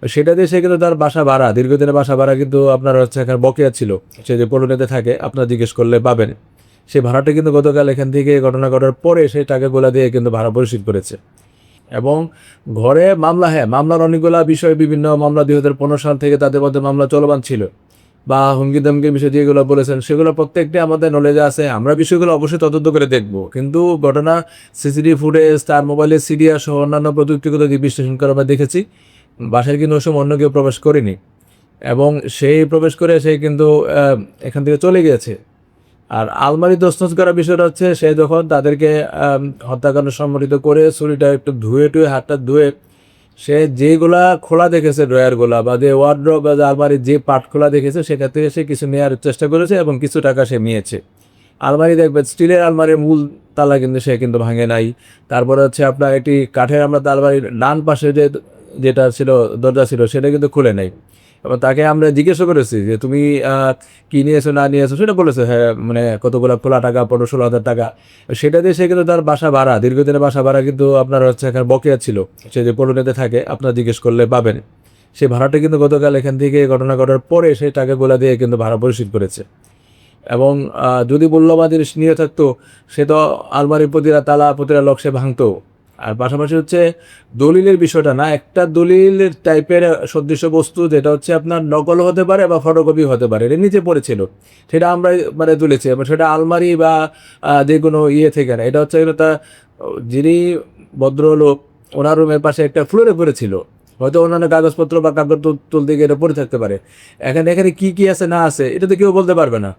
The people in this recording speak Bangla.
সেটা দিয়ে সে কিন্তু তার বাসা ভাড়া, দীর্ঘদিনের বাসা ভাড়া কিন্তু আপনার হচ্ছে এখানে বকেয়া ছিল। সে যে পলোনেতে থাকে, আপনার জিজ্ঞেস করলে পাবেন। সেই ভাড়াটা কিন্তু গতকাল এখান থেকে ঘটনা ঘটার পরে সেই টাকাগুলা দিয়ে কিন্তু ভাড়া পরিশোধ করেছে। এবং ঘরে মামলা, হ্যাঁ, মামলার অনেকগুলা বিষয়, বিভিন্ন মামলা 2015 সাল থেকে তাদের মধ্যে মামলা চলমান ছিল, বা হুমকি দমকির বিষয় যেগুলো বলেছেন সেগুলো প্রত্যেকটি আমাদের নলেজে আছে। আমরা বিষয়গুলো অবশ্যই তদন্ত করে দেখব, কিন্তু ঘটনা সিসিটিভি ফুটেজ, তার মোবাইলের সিডিআর সহ অন্যান্য প্রযুক্তিগত দিক বিশ্লেষণ করে আমরা দেখেছি বাসায় কিন্তু ওই সময় অন্য কেউ প্রবেশ করেনি, এবং সেই প্রবেশ করে সে কিন্তু এখান থেকে চলে গিয়েছে। আর আলমারি তছনছ করার বিষয়টা হচ্ছে, সে যখন তাদেরকে হত্যাকাণ্ড সম্মিলিত করে ছুরিটা একটু ধুয়ে টুয়ে হাতটা ধুয়ে, সে যেগুলা খোলা দেখেছে, ড্রয়ারগুলা বা যে ওয়ার্ড্রোব বা যে আলমারির যে পার্ট খোলা দেখেছে, সেটা থেকে সে কিছু নেওয়ার চেষ্টা করেছে এবং কিছু টাকা সে নিয়েছে। আলমারি দেখবেন, স্টিলের আলমারির মূল তালা কিন্তু সে কিন্তু ভাঙে নাই। তারপরে হচ্ছে আপনার একটি কাঠের, আমরা আলমারির ডান পাশে যেটা ছিল, দরজা ছিল, সেটা কিন্তু খুলে নাই। এবং তাকে আমরা জিজ্ঞাসা করেছি যে তুমি কি নিয়েছো না নিয়েছো, সেটা বলেছে হ্যাঁ, মানে কতগুলো খোলা টাকা, 15-16 হাজার টাকা। সেটা দিয়ে সে কিন্তু তার বাসা ভাড়া, দীর্ঘদিনের বাসা ভাড়া কিন্তু আপনার হচ্ছে এখানে বকেয়া ছিল। সে যে পলোনেতে থাকে, আপনার জিজ্ঞেস করলে পাবেন। সেই ভাড়াটা কিন্তু গতকাল এখান থেকে ঘটনা ঘটার পরে সেই টাকাগুলা দিয়ে কিন্তু ভাড়া পরিশোধ করেছে। এবং যদি মূল্যবান জিনিস নিয়ে থাকতো, সে তো আলমারির প্রতিটা তালা, প্রতিটা লক সে ভাঙতো। আর পাশাপাশি হচ্ছে দলিলের বিষয়টা না, একটা দলিলের টাইপের সদৃশ্য বস্তু, যেটা হচ্ছে আপনার নকল হতে পারে বা ফটোকপি হতে পারে, এটা নিচে পড়েছিল। সেটা আমরা মানে তুলেছি, এবং সেটা আলমারি বা যে কোনো ইয়ে থেকে না, এটা হচ্ছে তা যিনি ভদ্রলোক, ওনার রুমের পাশে একটা ফ্লোরে পড়েছিল। হয়তো অন্যান্য কাগজপত্র বা কাগজ তুলতে গিয়ে এটা পড়ে থাকতে পারে। এখানে এখানে কি কি আছে না আছে, এটা তো কেউ বলতে পারবে না।